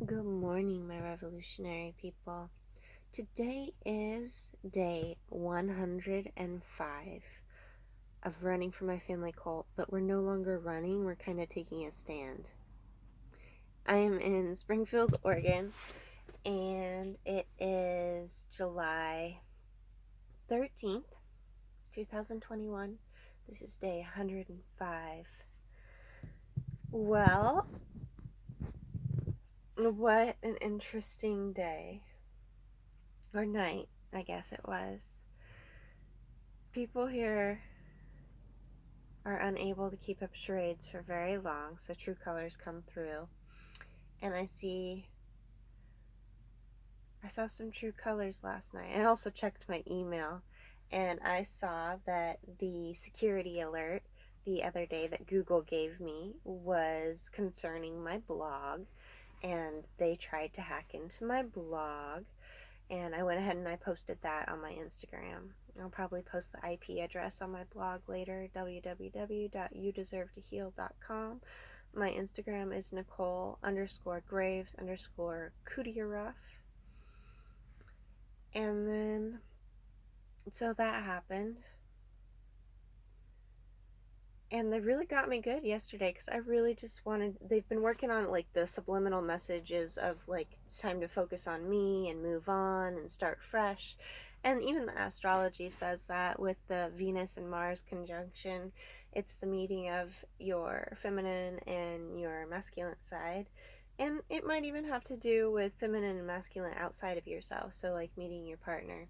Good morning, my revolutionary people. Today is day 105 of running for my family cult, but we're no longer running, we're kind of taking a stand. I am in Springfield, Oregon, and it is July 13th, 2021. This is day 105. Well, what an interesting day. Or night, I guess it was. People here are unable to keep up charades for very long, so true colors come through. And I saw some true colors last night. I also checked my email, and I saw that the security alert the other day that Google gave me was concerning my blog, and they tried to hack into my blog, and I went ahead and I posted that on my Instagram. I'll probably post the IP address on my blog later, www.youdeservetoheal.com. My Instagram is Nicole_Graves_Kudearoff. And then, so that happened. And they really got me good yesterday because I really just wanted, they've been working on like the subliminal messages of like, it's time to focus on me and move on and start fresh. And even the astrology says that with the Venus and Mars conjunction, it's the meeting of your feminine and your masculine side. And it might even have to do with feminine and masculine outside of yourself. So like meeting your partner.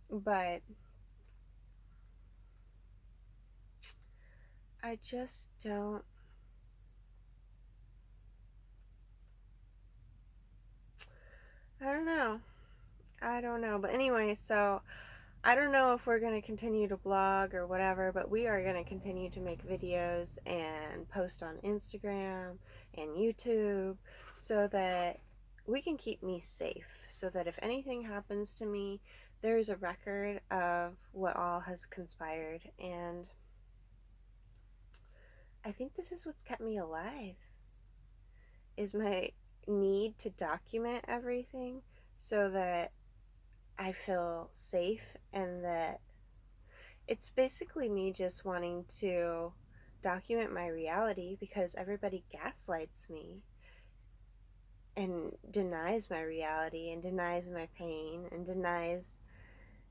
But I just don't. I don't know. But anyway, so I don't know if we're going to continue to blog or whatever, but we are going to continue to make videos and post on Instagram and YouTube so that we can keep me safe. So that if anything happens to me, there's a record of what all has conspired. And I think this is what's kept me alive, is my need to document everything so that I feel safe, and that it's basically me just wanting to document my reality because everybody gaslights me and denies my reality and denies my pain and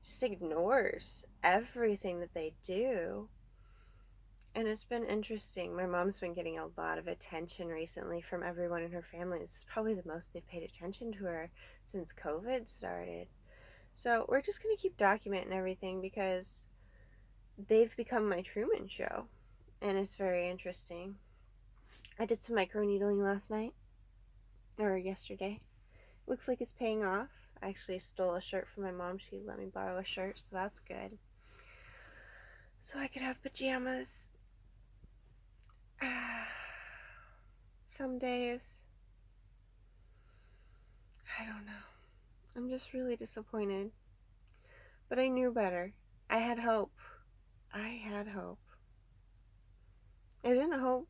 just ignores everything that they do. And it's been interesting. My mom's been getting a lot of attention recently from everyone in her family. This is probably the most they've paid attention to her since COVID started. So we're just going to keep documenting everything because they've become my Truman Show, and it's very interesting. I did some microneedling last night, or yesterday. Looks like it's paying off. I actually stole a shirt from my mom. She let me borrow a shirt, so that's good. So I could have pajamas. Some days, I don't know. I'm just really disappointed. But I knew better. I had hope. I didn't hope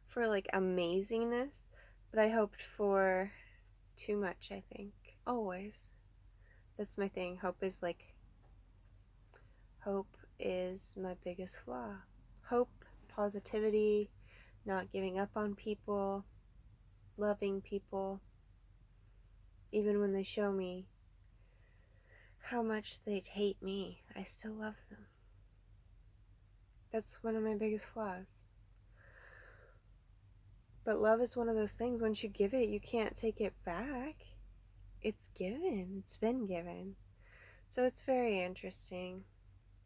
for like amazingness, but I hoped for too much, I think. Always. That's my thing. Hope is my biggest flaw. Hope, positivity, not giving up on people, loving people, even when they show me how much they hate me, I still love them. That's one of my biggest flaws. But love is one of those things, once you give it, you can't take it back. It's given. It's been given. So it's very interesting.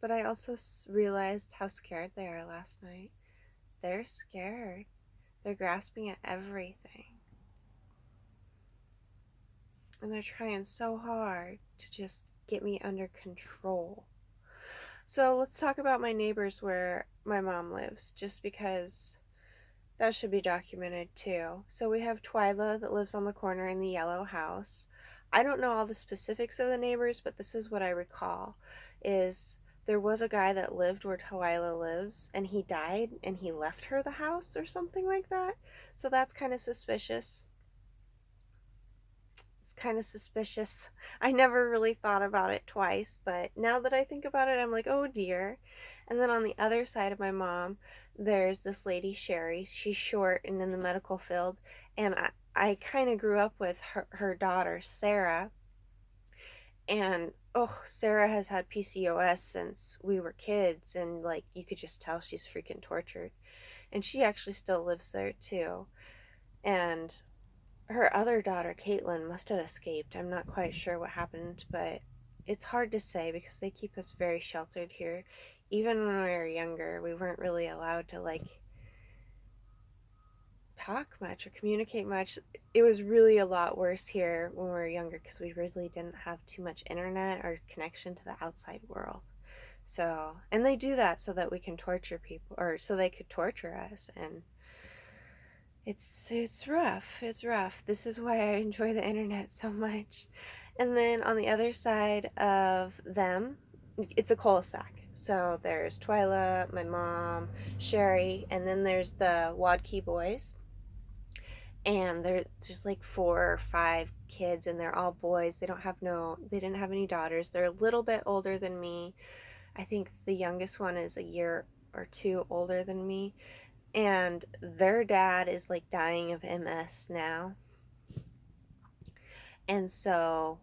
But I also realized how scared they are last night. They're scared. They're grasping at everything. And they're trying so hard to just get me under control. So let's talk about my neighbors where my mom lives, just because that should be documented too. So we have Twyla that lives on the corner in the yellow house. I don't know all the specifics of the neighbors, but this is what I recall, is there was a guy that lived where Twyla lives, and he died, and he left her the house or something like that. So that's kind of suspicious. It's kind of suspicious. I never really thought about it twice, but now that I think about it, I'm like, oh dear. And then on the other side of my mom, there's this lady, Sherry. She's short and in the medical field. And I kind of grew up with her daughter, Sarah. And oh, Sarah has had PCOS since we were kids. And like, you could just tell she's freaking tortured. And she actually still lives there too. And her other daughter, Caitlin, must have escaped. I'm not quite sure what happened, but it's hard to say because they keep us very sheltered here. Even when we were younger, we weren't really allowed to like talk much or communicate much. It was really a lot worse here when we were younger because we really didn't have too much internet or connection to the outside world. So, and they do that so that we can torture people, or so they could torture us, and it's rough. It's rough. This is why I enjoy the internet so much. And then on the other side of them, it's a cul-de-sac. So there's Twyla, my mom, Sherry, and then there's the Wadkey boys. And there's like 4 or 5 kids, and they're all boys. They didn't have any daughters. They're a little bit older than me. I think the youngest one is a year or two older than me. And their dad is like dying of MS now. And so,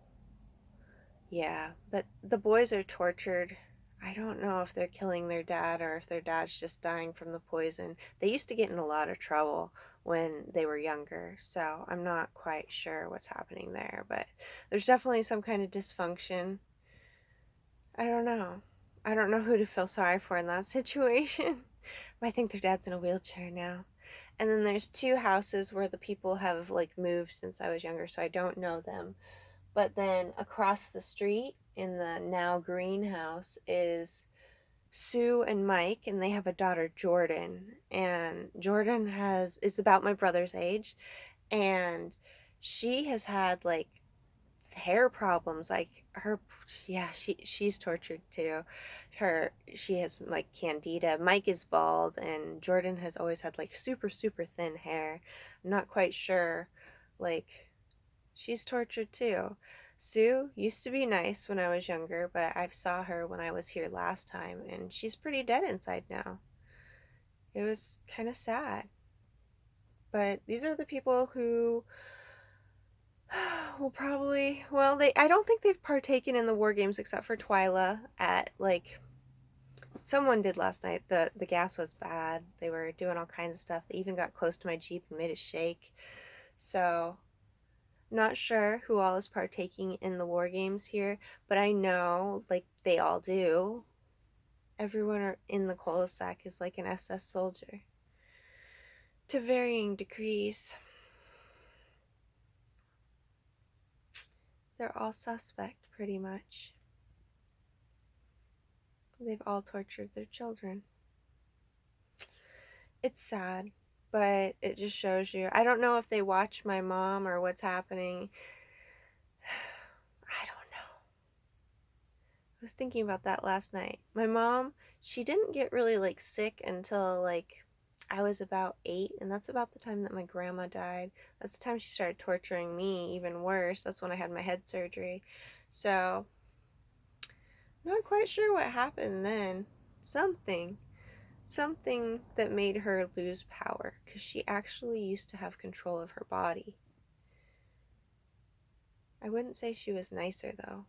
yeah, but the boys are tortured. I don't know if they're killing their dad or if their dad's just dying from the poison. They used to get in a lot of trouble when they were younger, so I'm not quite sure what's happening there, but there's definitely some kind of dysfunction. I don't know. I don't know who to feel sorry for in that situation. I think their dad's in a wheelchair now. And then there's 2 houses where the people have like moved since I was younger, so I don't know them. But then across the street in the now greenhouse is Sue and Mike, and they have a daughter, Jordan. And Jordan is about my brother's age, and she has had like hair problems, like her, yeah, she's tortured too. She has like candida. Mike is bald, and Jordan has always had like super super thin hair. I'm not quite sure, like, she's tortured too. Sue used to be nice when I was younger, but I saw her when I was here last time, and she's pretty dead inside now. It was kind of sad. But these are the people who will probably, well, I don't think they've partaken in the war games except for Twyla. At like, someone did last night. The gas was bad. They were doing all kinds of stuff. They even got close to my Jeep and made it shake. So not sure who all is partaking in the war games here, but I know like they all do. Everyone in the cul-de-sac is like an SS soldier to varying degrees. They're all suspect, pretty much. They've all tortured their children. It's sad, but it just shows you. I don't know if they watch my mom or what's happening. I don't know. I was thinking about that last night. My mom, she didn't get really like sick until like I was about 8, and that's about the time that my grandma died. That's the time she started torturing me even worse. That's when I had my head surgery. So, not quite sure what happened then. Something that made her lose power, because she actually used to have control of her body. I wouldn't say she was nicer though.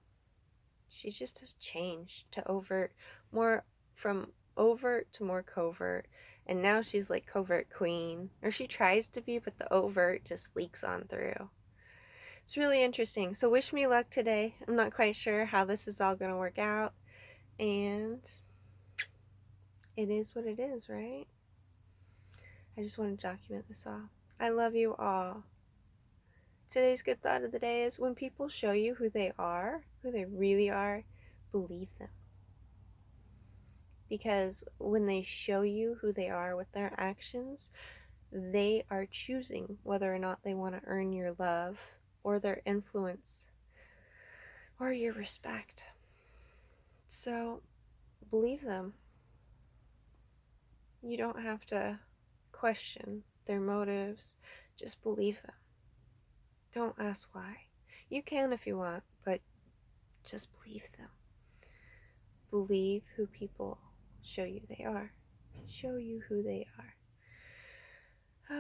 She just has changed to more from overt to more covert, and now she's like covert queen, or she tries to be, but the overt just leaks on through. It's really interesting. So wish me luck today. I'm not quite sure how this is all going to work out, and it is what it is, right? I just want to document this all. I love you all. Today's good thought of the day is when people show you who they are, who they really are, believe them. Because when they show you who they are with their actions, they are choosing whether or not they want to earn your love or their influence or your respect. So believe them. You don't have to question their motives. Just believe them. Don't ask why. You can if you want, but just believe them. Believe who people show you they are. Show you who they are.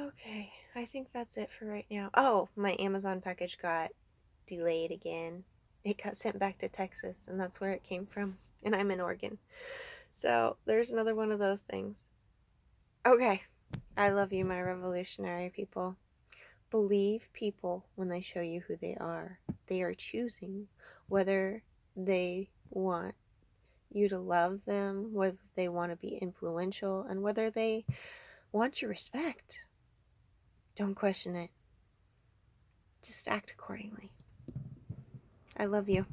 Okay, I think that's it for right now. Oh, my Amazon package got delayed again. It got sent back to Texas, and that's where it came from. And I'm in Oregon. So there's another one of those things. Okay, I love you, my revolutionary people. Believe people when they show you who they are. They are choosing whether they want you to love them, whether they want to be influential, and whether they want your respect. Don't question it. Just act accordingly. I love you.